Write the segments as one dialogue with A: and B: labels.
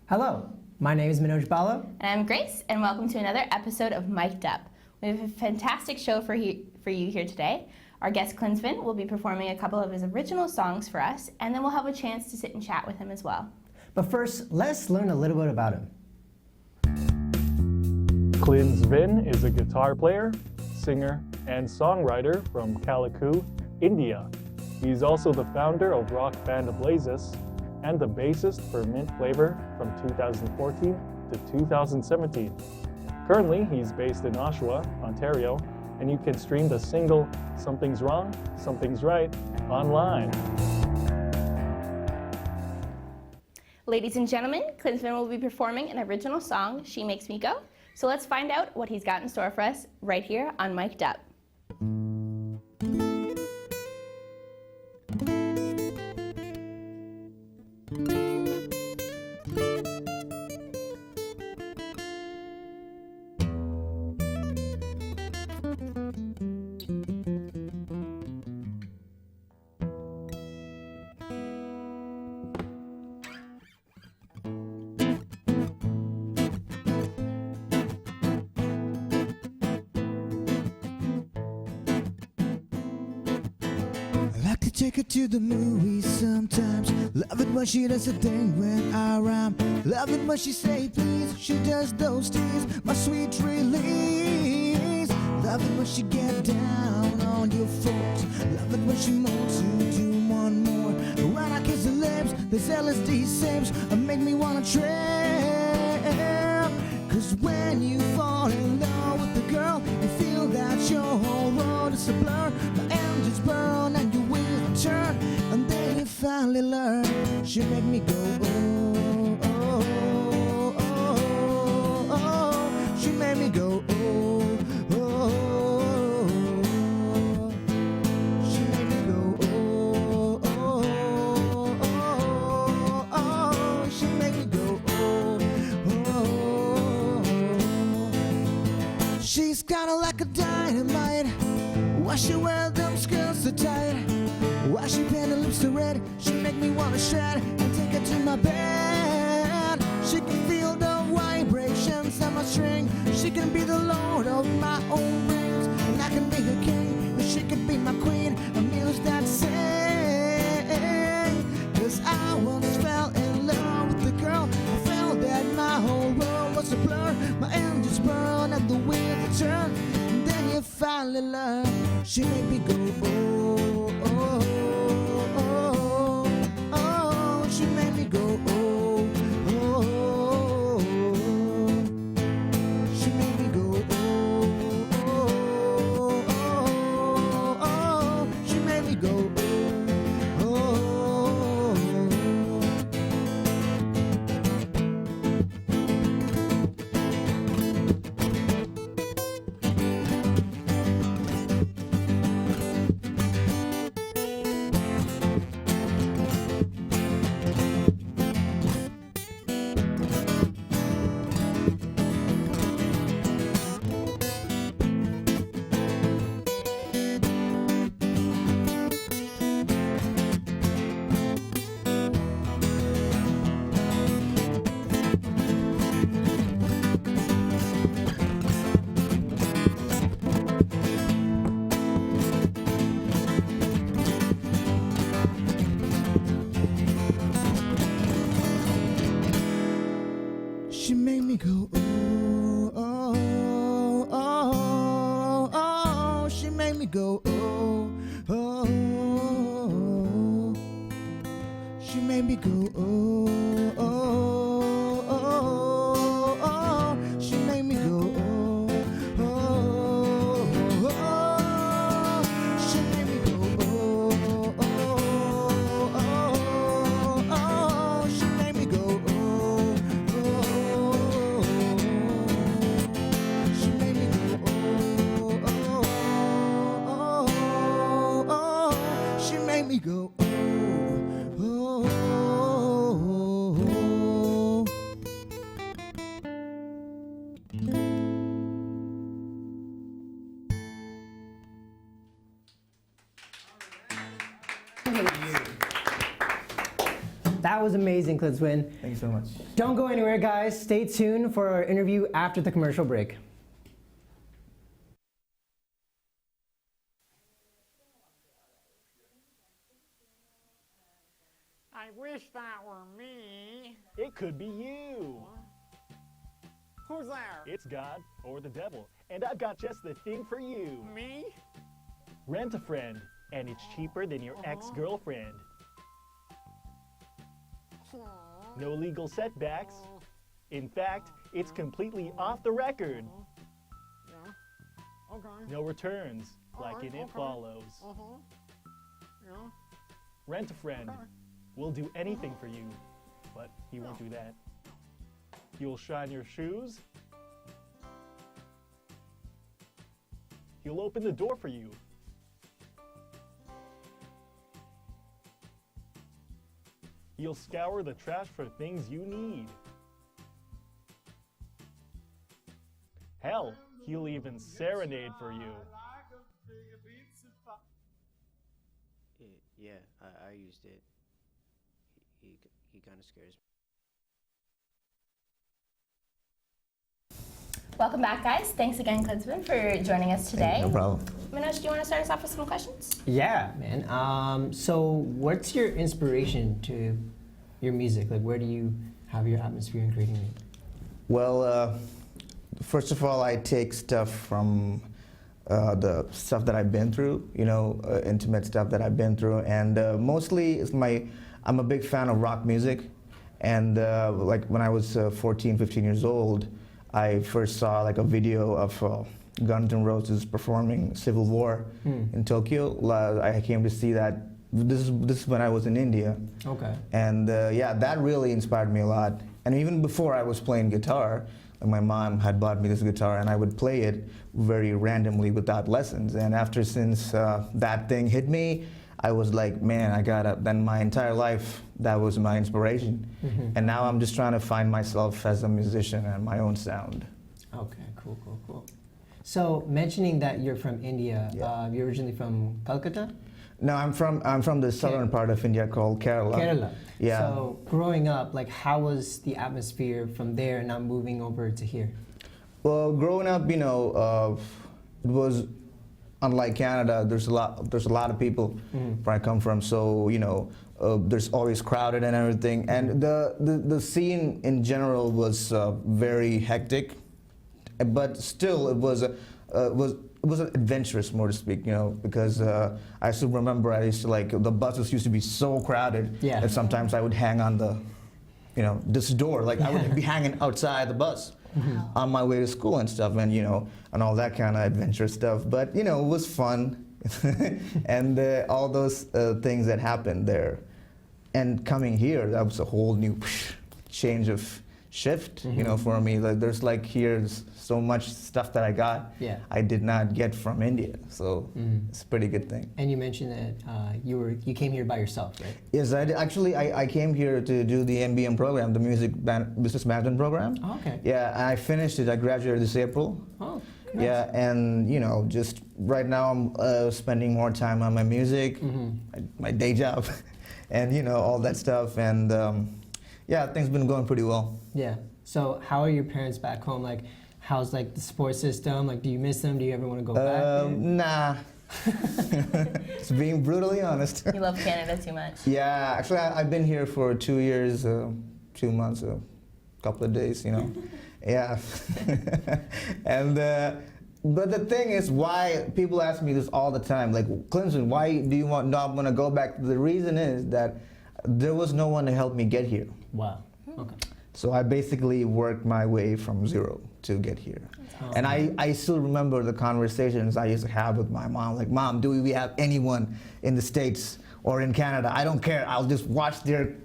A: Hello, my name is Manoj Bala.
B: And I'm Grace, and welcome to another episode of Mic'd Up. We have a fantastic show for you here today. Our guest Klinsvin will be performing a couple of his original songs for us, and then we'll have a chance to sit and chat with him as well.
A: But first, let's learn a little bit about him.
C: Klinsvin is a guitar player, singer, and songwriter from Calicut, India. He's also the founder of rock band Ablazes and the bassist for Mint Flavor from 2014 to 2017. Currently, he's based in Oshawa, Ontario, and you can stream the single Something's Wrong, Something's Right online.
B: Ladies and gentlemen, Klinsvin will be performing an original song, She Makes Me Go. So let's find out what he's got in store for us right here on Mic'd Up.
D: Take her to the movies sometimes. Love it when she does a thing when I rhyme. Love it when she say please. She does those tease, my sweet release. Love it when she get down on your foot. Love it when she moves to do one more. When I kiss her lips, this LSD sips make me wanna trip. Cause when you fall in love with the girl, you feel that your whole world is a blur. My engines burn and you turn, and then you finally learn. She make me go oh, oh, oh, oh, oh. She made me go oh, oh, oh. She made me go oh, oh, oh, oh. She made me go oh, oh, oh. She's kinda like a dynamite. Why she wear them skirts so tight? Why she paint her lips so red? She make me wanna shred and take her to my bed. She can feel the vibrations of my string. She can be the lord of my own rings, and I can be her king, and she can be my queen. A muse that sing. Cause I once fell in love with the girl. I felt that my whole world was a blur. My engines burn and the wheels turn, and then you finally learn. She made me go oh, oh. She made me go oh, oh, oh. She made me go oh, oh, oh, oh. She made me go oh, oh. She made me go oh, oh, oh, oh. She made me go oh, oh, oh. She made me go oh, oh, oh, oh. She made me go oh, oh, oh. She made me go oh, oh, oh, oh. She made me go oh. Me go oh, oh, oh, oh.
A: That was amazing, Klinsvin.
E: Thank you so much.
A: Don't go anywhere, guys. Stay tuned for our interview after the commercial break.
F: I wish that were me.
C: It could be you.
F: Who's there?
C: It's God or the devil, and I've got just the thing for you.
F: Me?
C: Rent a friend, and it's cheaper than your ex-girlfriend. No legal setbacks. In fact, it's completely off the record.
F: Yeah. Okay.
C: No returns, like
F: Alright,
C: in It
F: okay.
C: Follows.
F: Yeah.
C: Rent a friend.
F: Okay.
C: We'll do anything for you, but he won't do that. You'll shine your shoes. He'll open the door for you. He'll scour the trash for things you need. Hell, he'll even serenade for you.
G: Yeah, I used it. He kind of scares me.
B: Welcome back, guys. Thanks again, Klinsvin, for joining us today.
E: No problem.
B: Manoj, do you want to start us off with some questions?
A: Yeah, man. So what's your inspiration to your music? Like, where do you have your atmosphere in creating it?
E: Well, first of all, I take stuff from the stuff that I've been through, intimate stuff that I've been through, and mostly I'm a big fan of rock music, and like when I was 14, 15 years old, I first saw like a video of Guns N' Roses performing Civil War in Tokyo. I came to see that. This is when I was in India.
A: Okay.
E: And yeah, that really inspired me a lot. And even before I was playing guitar, my mom had bought me this guitar and I would play it very randomly without lessons. And since that thing hit me, I was like, man, then my entire life, that was my inspiration. And now I'm just trying to find myself as a musician and my own sound.
A: Okay, cool. So mentioning that you're from India,
E: Yeah.
A: you're originally from Calcutta?
E: No, I'm from the southern part of India called Kerala.
A: Kerala.
E: Yeah.
A: So growing up, like, how was the atmosphere from there and now moving over to here?
E: Well, growing up, it was unlike Canada. There's a lot of people where I come from. So there's always crowded and everything. And the scene in general was very hectic, but still it was adventurous, more to speak, because I still remember the buses used to be so crowded that sometimes I would hang on the, this door, like I would be hanging outside the bus on my way to school and stuff, and and all that kind of adventurous stuff. But it was fun, and all those things that happened there, and coming here, that was a whole new change of shift, for me. Like there's here's so much stuff that I got I did not get from India, so it's a pretty good thing.
A: And you mentioned that you came here by yourself, right?
E: Yes, I came here to do the MBM program, the Business Management program.
A: Oh, okay.
E: Yeah, I finished it. I graduated this April.
A: Oh,
E: Yeah, and just right now I'm spending more time on my music, my day job, and all that stuff, and yeah, things been going pretty well.
A: Yeah. So how are your parents back home? Like, how's the support system? Like, do you miss them? Do you ever want to go back there?
E: Nah. Just being brutally honest.
B: You love Canada too much.
E: Yeah, actually I've been here for 2 years, 2 months, a couple of days, Yeah. And but the thing is, why people ask me this all the time, like, Klinsvin, why do you not want to go back? The reason is that there was no one to help me get here.
A: Wow. Okay.
E: So I basically worked my way from zero to get here. And I still remember the conversations I used to have with my mom, like, Mom, do we have anyone in the States or in Canada? I don't care, I'll just watch their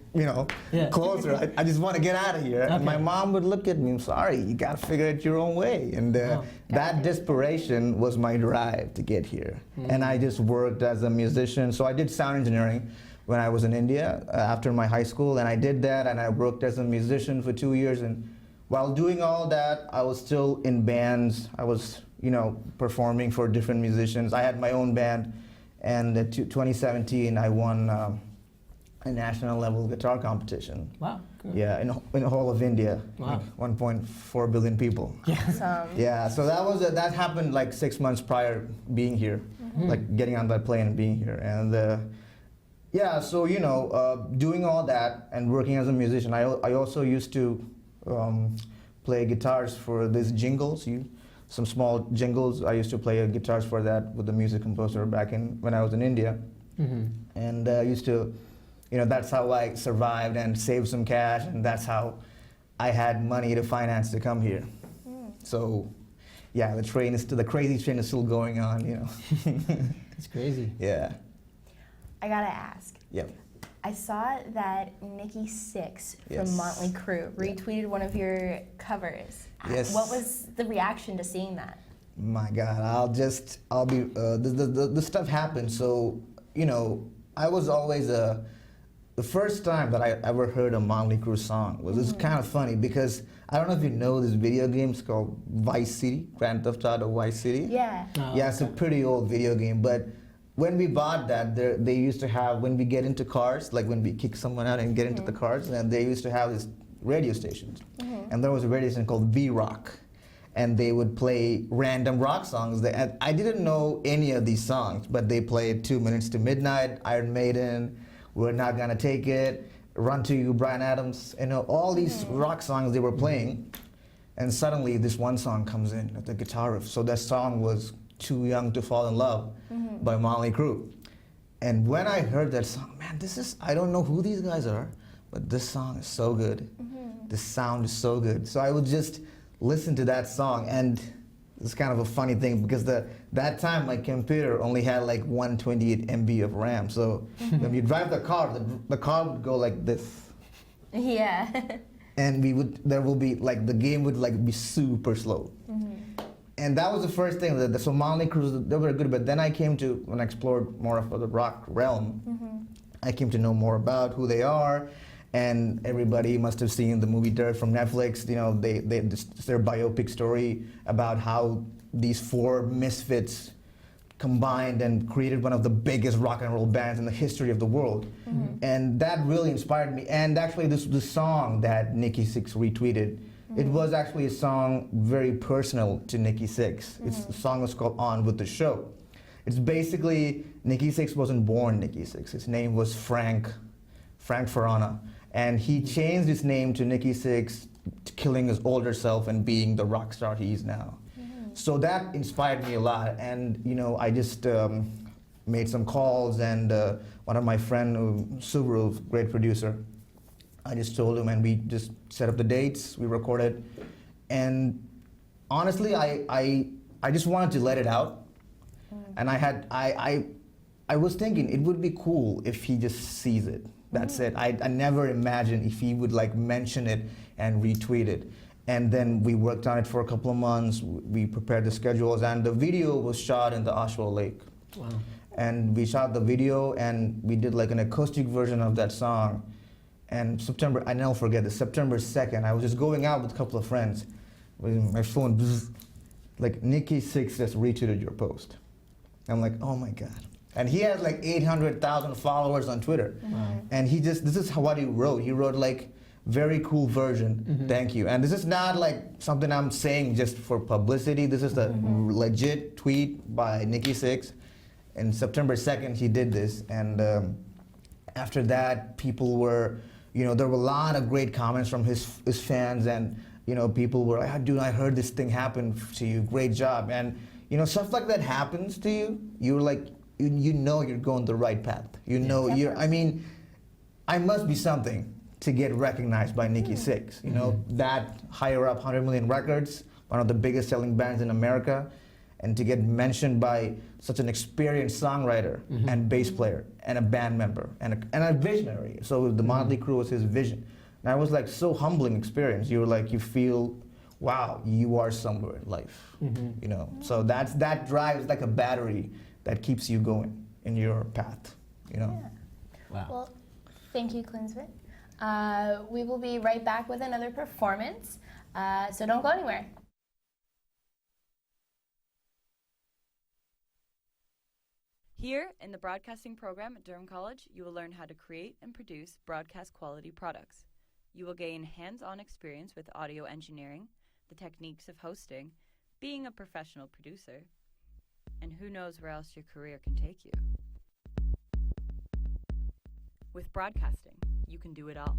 E: closer. I just want to get out of here.
A: Okay.
E: And my mom would look at me, I'm sorry, you got to figure it your own way. And that desperation was my drive to get here. And I just worked as a musician. So I did sound engineering when I was in India after my high school, and I did that, and I worked as a musician for 2 years. And while doing all that, I was still in bands. I was, performing for different musicians. I had my own band, and in 2017, I won a national level guitar competition.
A: Wow. Cool.
E: Yeah, in the whole of India,
A: Wow.
E: like 1.4 billion people.
B: Awesome.
E: Yeah, so that happened like 6 months prior being here, like getting on that plane and being here. And yeah, so doing all that and working as a musician, I also used to play guitars for these jingles. Some small jingles. I used to play guitars for that with the music composer back when I was in India. And used to, that's how I survived and saved some cash, and that's how I had money to finance to come here. So, yeah, the crazy train is still going on,
A: It's crazy.
E: Yeah.
B: I gotta ask.
E: Yep.
B: I saw that Nikki Sixx from
E: Yes.
B: Motley Crue retweeted one of your covers.
E: Yes.
B: What was the reaction to seeing that?
E: My God, the stuff happened. So, I was always the first time that I ever heard a Motley Crue song was this kind of funny because I don't know if you know this video game. It's called Vice City, Grand Theft Auto Vice City.
B: Yeah.
E: Yeah, it's a pretty old video game, but when we bought that, they used to have, when we get into cars, like when we kick someone out and get into the cars, and they used to have these radio stations. And there was a radio station called V-Rock, and they would play random rock songs. And I didn't know any of these songs, but they played 2 Minutes to Midnight, Iron Maiden, We're Not Gonna Take It, Run to You, Bryan Adams, all these rock songs they were playing. And suddenly this one song comes in at the guitar riff. So that song was Too Young to Fall in Love by Motley Crue. And when I heard that song, man, I don't know who these guys are, but this song is so good. The sound is so good. So I would just listen to that song, and it's kind of a funny thing because that time my computer only had like 128 MB of RAM. So when you drive the car would go like this.
B: Yeah.
E: And the game would be super slow. And that was the first thing. So Motley Crue, they were good, but then when I explored more of the rock realm, I came to know more about who they are, and everybody must have seen the movie Dirt from Netflix. It's their biopic story about how these four misfits combined and created one of the biggest rock and roll bands in the history of the world. And that really inspired me. And actually this song that Nikki Sixx retweeted, it was actually a song very personal to Nikki Sixx. The song is called On With The Show. It's basically, Nikki Sixx wasn't born Nikki Sixx. His name was Frank Farana. And he changed his name to Nikki Sixx, killing his older self and being the rock star he is now. So that inspired me a lot. And I just made some calls, and one of my friends, Subaru, great producer, I just told him, and we just set up the dates, we recorded. And honestly, I just wanted to let it out. And I was thinking it would be cool if he just sees it. That's it. I never imagined if he would mention it and retweet it. And then we worked on it for a couple of months. We prepared the schedules, and the video was shot in the Oshawa Lake.
A: Wow.
E: And we shot the video, and we did an acoustic version of that song. And I never forget this, September 2nd, I was just going out with a couple of friends. With my phone, Nikki Sixx just retweeted your post. I'm like, oh my God. And he has 800,000 followers on Twitter. And this is what he wrote. He wrote very cool version, thank you. And this is not something I'm saying just for publicity. This is a legit tweet by Nikki Sixx. And September 2nd, he did this. And after that, people were, there were a lot of great comments from his fans, and people were like, oh, dude, I heard this thing happen to you, great job. And stuff like that happens to you, you're you're going the right path. I must be something to get recognized by Nikki Sixx. That higher up, 100 million records, one of the biggest selling bands in America, and to get mentioned by such an experienced songwriter and bass player and a band member and a visionary. So the Motley Crue was his vision. And it was so humbling experience. You feel, wow, you are somewhere in life. So that drives like a battery that keeps you going in your path.
B: Yeah.
A: Wow.
B: Well, thank you, Klinsvin. We will be right back with another performance, so don't go anywhere.
H: Here in the broadcasting program at Durham College, you will learn how to create and produce broadcast quality products. You will gain hands-on experience with audio engineering, the techniques of hosting, being a professional producer, and who knows where else your career can take you. With broadcasting, you can do it all.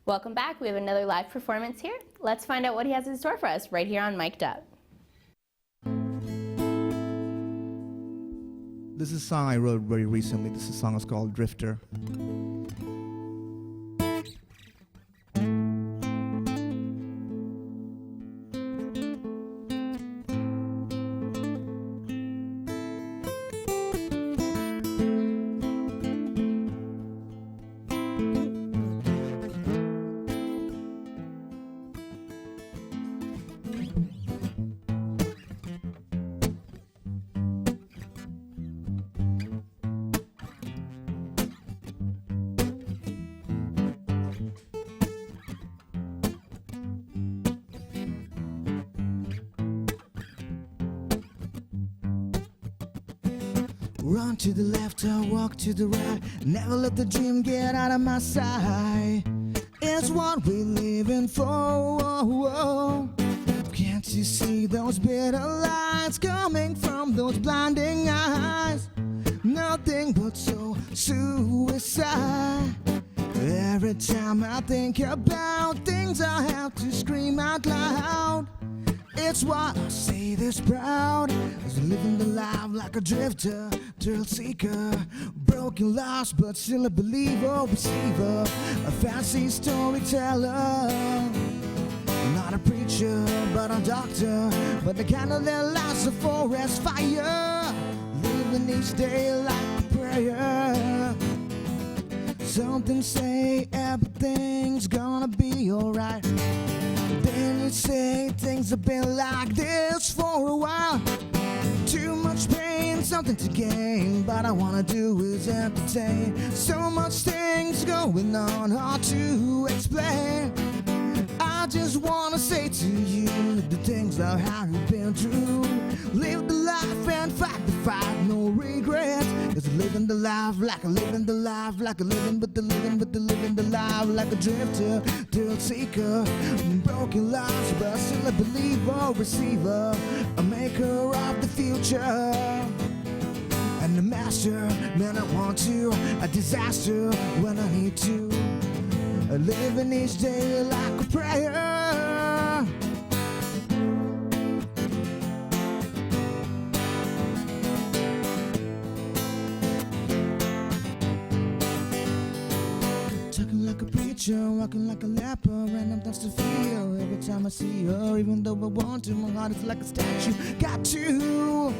B: Welcome back. We have another live performance here. Let's find out what he has in store for us right here on Mic'd Up.
D: This is a song I wrote very recently. This song is called Drifter. Run to the left or walk to the right. Never let the dream get out of my sight. It's what we're living for. Can't you see those bitter lights coming from those blinding eyes? Nothing but suicide. Every time I think about things, I have to scream out loud. It's why I say this proud, as living the life like a drifter, thrill seeker, broken, lost, but still a believer, receiver, a fancy storyteller. Not a preacher, but a doctor, but the kind of that lights a forest fire, living each day like a prayer. Something say everything's gonna be alright. Then you say things have been like this for a while. Too much pain, something to gain, but I wanna do is entertain. So much things going on, hard to explain. I just wanna say to you the things that I've been through. Live the life and fight the fight, no regrets. Cause living the life like a living the life, like a living but the living but the living the life, like a drifter, thrill seeker, broken lives, but still a believer, receiver, a maker of the future. And a master, man I want to, a disaster when I need to. Living each day like a prayer. Talking like a preacher, walking like a leper, and I'm to feel every time I see her. Even though I want to, my heart is like a statue. Got to.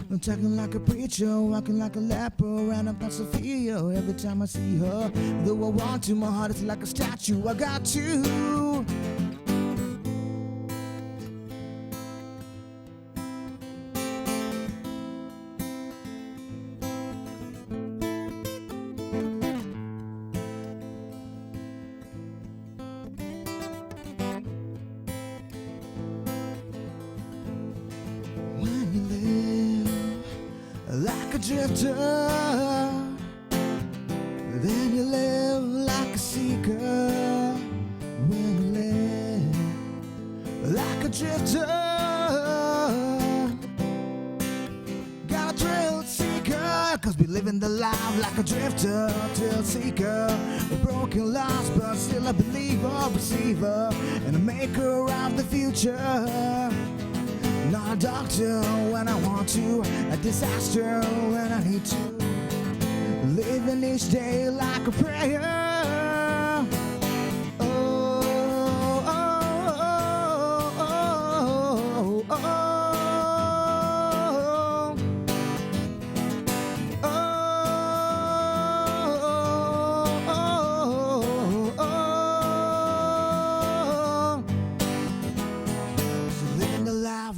D: I'm talking like a preacher, walking like a leper, and I'm not Sophia every time I see her. Though I want to, my heart is like a statue. I got to. When you live like a drifter, then you live like a seeker. When you live like a drifter, got a thrill seeker. Cause we living the life like a drifter, thrill seeker, a broken lost but still a believer, receiver, and a maker of the future. Not a doctor when I want to, a disaster when I need to. Living each day like a prayer. Oh, oh.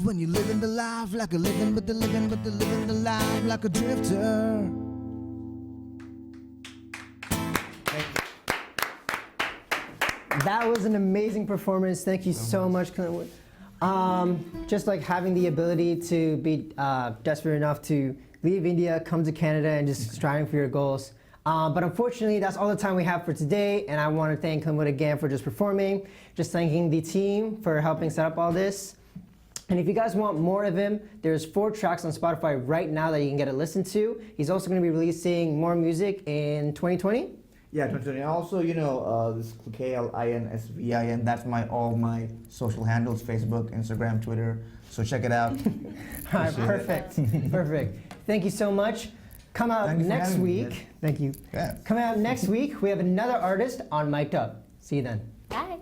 D: when you're living the life like a living, but the living, but the living the life like a drifter.
A: That was an amazing performance. Thank you so much, Klinsvin. Just like having the ability to be desperate enough to leave India, come to Canada, and just striving for your goals. But unfortunately, that's all the time we have for today, and I want to thank Klinsvin again for just performing, just thanking the team for helping set up all this. And if you guys want more of him, there's 4 tracks on Spotify right now that you can get a listen to. He's also going to be releasing more music in 2020.
E: Yeah, 2020. Also, you know, this KLINSVIN, that's all my social handles, Facebook, Instagram, Twitter. So check it out.
A: All right, perfect. Perfect. Thank you so much. Come out
E: Thank you for
A: next
E: having me,
A: week.
E: man.
A: Thank you.
E: Yeah.
A: Coming out next week, we have another artist on Mic'd Up. See you then.
B: Bye.